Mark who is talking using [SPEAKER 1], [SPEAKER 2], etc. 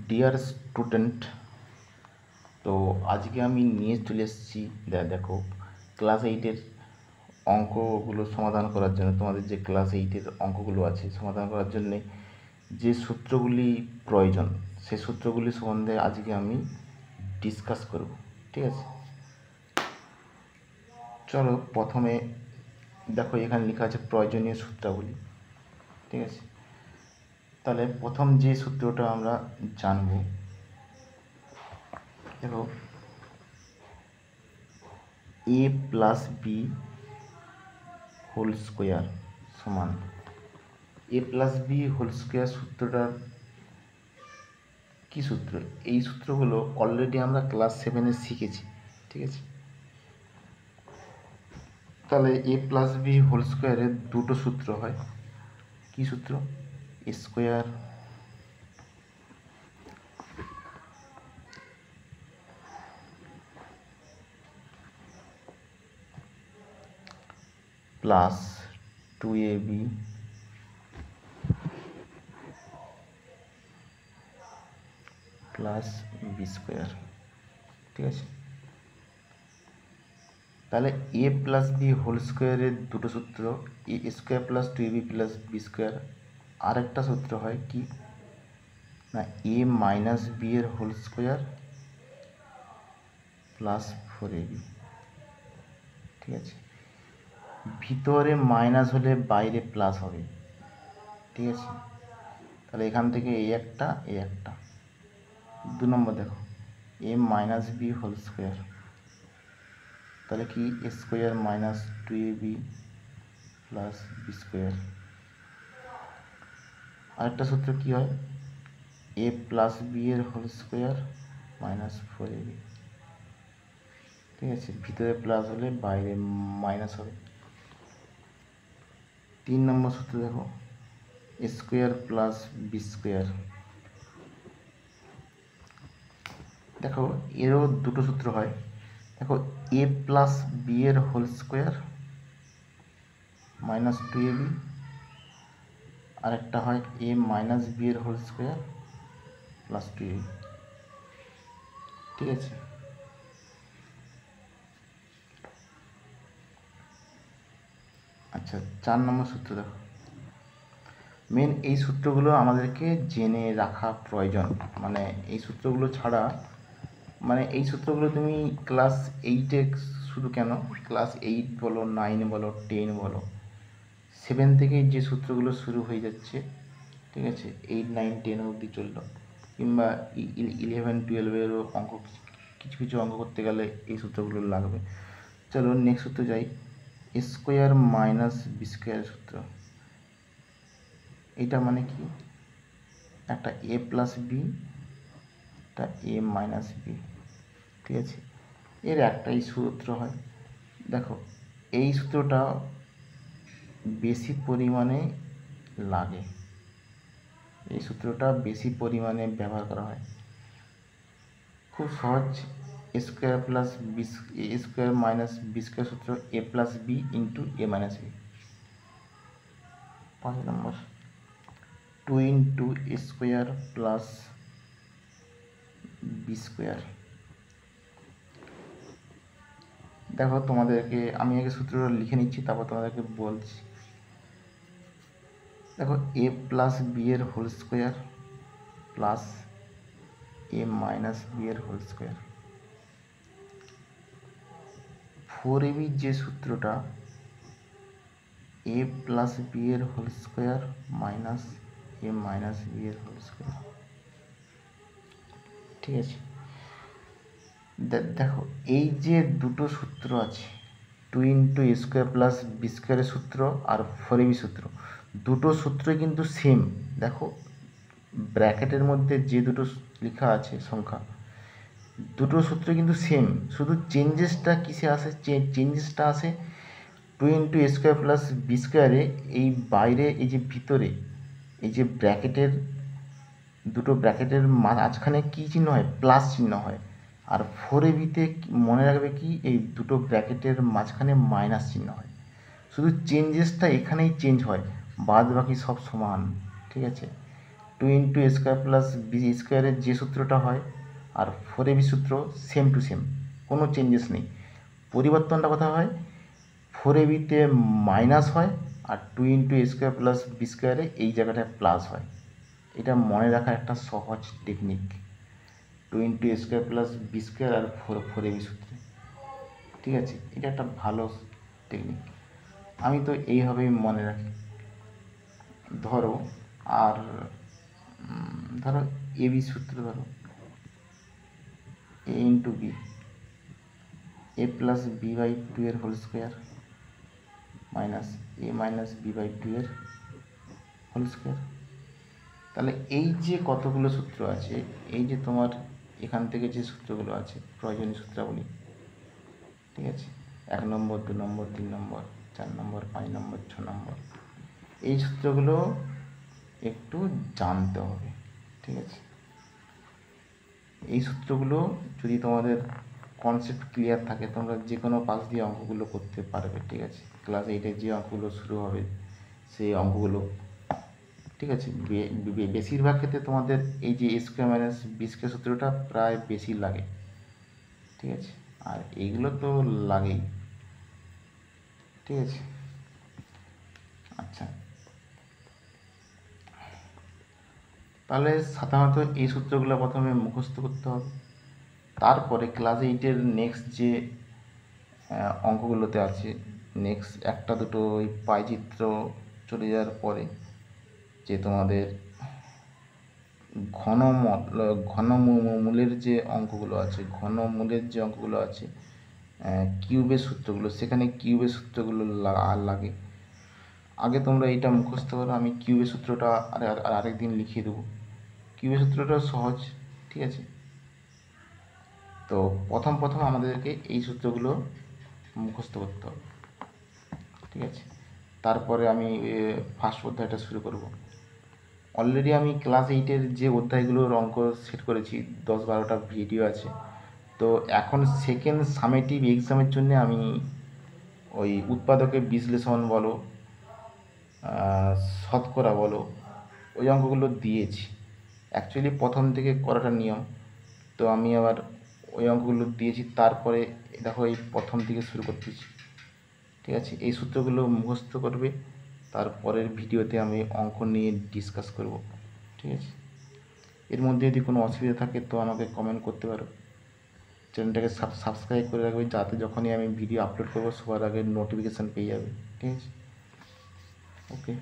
[SPEAKER 1] Dear student, তো আজকে আমি নিয়ে চলে এসেছি দেখো ক্লাস 8-এর অঙ্কগুলো সমাধান করার জন্য। তোমাদের যে ক্লাস 8-এর অঙ্কগুলো আছে সমাধান করার জন্যে যে সূত্রগুলি প্রয়োজন, সেই সূত্রগুলি সম্বন্ধে আজকে আমি ডিসকাস করব। ঠিক আছে, চলো প্রথমে দেখো এখানে লেখা আছে প্রয়োজনীয় সূত্রাবলী। ঠিক আছে, তাহলে প্রথম যে সূত্রটা আমরা জানব, দেখো a plus B whole square সমান a plus B whole square. সূত্রটার কী সূত্র? এই সূত্রগুলো অলরেডি আমরা ক্লাস 7-এ শিখেছি। ঠিক আছে, তাহলে a প্লাস বি হোল স্কোয়ারের দুটো সূত্র হয়। কী সূত্র? A square plus 2ab plus b square. ঠিক আছে, তাহলে এ প্লাস বি হোল স্কোয়ারের দুটো সূত্র, a square plus 2ab plus b square. আরেকটা সূত্র হয় কি না, এ মাইনাস বি এর হোল স্কোয়ার প্লাস 4ab। ঠিক আছে, ভিতরে মাইনাস হলে বাইরে প্লাস হবে। ঠিক আছে, তাহলে এখান থেকে এই একটা এই একটা। 2 নম্বর দেখো a minus b whole square, তাহলে কি a square minus 2ab plus b square. আরেকটা সূত্র কি হয়, এ প্লাস বি এর হোল স্কোয়ার মাইনাস 4ab। ঠিক আছে, ভিতরে প্লাস হলে বাইরে মাইনাস হবে। 3 নম্বর সূত্র দেখো এ স্কোয়ার প্লাস বি স্কোয়ার। দেখো এরও দুটো সূত্র হয়। দেখো এ প্লাস বি এর হোল স্কোয়ার মাইনাস 2ab, আরেকটা হয় এ মাইনাস বি এর হোল স্কোয়ার প্লাস 2ab। ঠিক আছে, আচ্ছা 4 নম্বর সূত্র দেখো, মেন এই সূত্রগুলো আমাদেরকে জেনে রাখা প্রয়োজন। মানে এই সূত্রগুলো ছাড়া, মানে এই সূত্রগুলো তুমি ক্লাস 8-এ শুধু কেন, ক্লাস 8 বলো, 9 বলো, 10 বলো, 7 থেকে যে সূত্রগুলো শুরু হয়ে যাচ্ছে, ঠিক আছে, 8, 9, 10 অবধি চললো, কিংবা 11, 12-এরও অঙ্ক, কিছু কিছু অঙ্ক করতে গেলে এই সূত্রগুলো লাগবে। চলো নেক্সট সূত্র যাই, স্কোয়ার মাইনাস বি স্কোয়ার সূত্র। এটা মানে কি, একটা এ প্লাস বি, একটা এ মাইনাস বি। ঠিক আছে, এর একটাই সূত্র হয়। দেখো এই সূত্রটা বেশি পরিমাণে লাগে, এই সূত্রটা বেশি পরিমাণে ব্যবহার করা হয়। খুব সহজ, এ স্কোয়ার প্লাস বি, এ স্কোয়ার মাইনাস বি স্কোয়ার সূত্র এ প্লাস বি ইন্টু এ মাইনাস বি। 5 নম্বর 2 ইন্টু এ স্কোয়ার প্লাস বি স্কোয়ার। দেখো তোমাদেরকে আমি আগে সূত্রটা লিখে নিচ্ছি, তারপর তোমাদেরকে বলছি। দেখো এ প্লাস বি এর হোল স্কোয়ার প্লাস এ মাইনাস বি এর হোল স্কোয়ার। 4ab যে সূত্রটা, এ প্লাস বি এর whole square minus a minus b এর হোল স্কোয়ার। ঠিক আছে, দেখো এই যে দুটো সূত্র আছে, 2 ইন্টু এ স্কোয়ার প্লাস বি স্কোয়ারের সূত্র আর 4ab সূত্র, দুটো সূত্রই কিন্তু সেম। দেখো ব্র্যাকেটের মধ্যে যে দুটো লেখা আছে সংখ্যা, দুটো সূত্র কিন্তু সেম, শুধু চেঞ্জেসটা কিসে আসে, চেঞ্জেসটা আসে 2 ইন্টু এ স্কোয়ার প্লাস বি স্কোয়ারে এই বাইরে, এই যে ভিতরে এই যে ব্র্যাকেটের দুটো ব্র্যাকেটের মাঝখানে কী চিহ্ন হয়, প্লাস চিহ্ন হয়। আর 4ab-তে মনে রাখবে কি, এই দুটো ব্র্যাকেটের মাঝখানে মাইনাস চিহ্ন হয়। শুধু চেঞ্জেসটা এখানেই চেঞ্জ হয়, বাদ বাকি সব সমান। ঠিক আছে, টু ইন্টু এ স্কোয়ার প্লাস বি স্কোয়ারের যে সূত্রটা হয় আর 4ab সূত্র সেম টু সেম, কোনো চেঞ্জেস নেই। পরিবর্তনটা কোথায় হয়, 4abতে মাইনাস হয় আর টু ইন্টু এ স্কোয়ার প্লাস বি স্কোয়ারে এই জায়গাটায় প্লাস হয়। এটা মনে রাখার একটা সহজ টেকনিক, টু ইন্টু এ স্কোয়ার প্লাস বি স্কোয়ার আর 4ab সূত্রে। ঠিক আছে, এটা একটা ভালো টেকনিক, আমি তো এইভাবেই মনে রাখি। ধরো আর ধরো এবি সূত্র, ধরো a into b, a plus b by two এর whole square minus a minus b by two এর হোল স্কোয়ার। তাহলে এই যে কতগুলো সূত্র আছে, এই যে তোমার এখান থেকে যে সূত্রগুলো আছে প্রয়োজনীয় সূত্রাবলী, ঠিক আছে, 1 নম্বর 2 নম্বর 3 নম্বর 4 নম্বর 5 নম্বর 6 নম্বর, এই সূত্রগুলো একটু জানতে হবে। ঠিক আছে, এই সূত্রগুলো যদি তোমাদের কনসেপ্ট ক্লিয়ার থাকে তোমরা যে কোনো পাশ দিয়ে অঙ্কগুলো করতে পারবে। ঠিক আছে, ক্লাস 8-এ যে অঙ্কগুলো শুরু হবে সেই অঙ্কগুলো, ঠিক আছে, বেশিরভাগ ক্ষেত্রে তোমাদের এই যে এ স্কোয়ার মাইনাস বি স্কোয়ার সূত্রটা প্রায় বেশি লাগে। ঠিক আছে, আর এইগুলো তো লাগেই। ঠিক আছে, আচ্ছা, তাহলে সাধারণত এই সূত্রগুলো প্রথমে মুখস্থ করতে হবে, তারপরে ক্লাস 8-এর নেক্সট যে অঙ্কগুলোতে আছে, নেক্সট একটা দুটো ওই পাইচিত্র চলে যাওয়ার পরে যে তোমাদের ঘনমূলের যে অঙ্কগুলো আছে, ঘনমূলের যে অঙ্কগুলো আছে, কিউবের সূত্রগুলো, সেখানে কিউবের সূত্রগুলো লাগে। আগে তোমরা এইটা মুখস্থ করো, আমি কিউবের সূত্রটা আরেকদিন লিখিয়ে দেবো। কিউবের সূত্রটা সহজ। ঠিক আছে, তো প্রথম আমাদেরকে এই সূত্রগুলো মুখস্থ করতে হবে। ঠিক আছে, তারপরে আমি ফার্স্ট অধ্যায়টা শুরু করব। অলরেডি আমি ক্লাস 8-এর যে অধ্যায়গুলোর অঙ্ক সেট করেছি 10-12টা ভিডিও আছে। তো এখন সেকেন্ড সামেটিভ এক্সামের জন্য আমি ওই উৎপাদকের বিশ্লেষণ বলো, শতকরা বলো, ওই অঙ্কগুলো দিয়েছি। অ্যাকচুয়ালি প্রথম থেকে করাটা নিয়ম, তো আমি আবার ওই অঙ্কগুলো দিয়েছি, তারপরে দেখো এই প্রথম থেকে শুরু করতেছি। ঠিক আছে, এই সূত্রগুলো মুখস্থ করবে, তারপরের ভিডিওতে আমি অঙ্ক নিয়ে ডিসকাস করব। ঠিক আছে, এর মধ্যে যদি কোনো অসুবিধা থাকে তো আমাকে কমেন্ট করতে পারো। চ্যানেলটাকে সাবস্ক্রাইব করে রাখবে, যাতে যখনই আমি ভিডিও আপলোড করবো সবার আগে নোটিফিকেশান পেয়ে যাবে। ঠিক আছে, ওকে।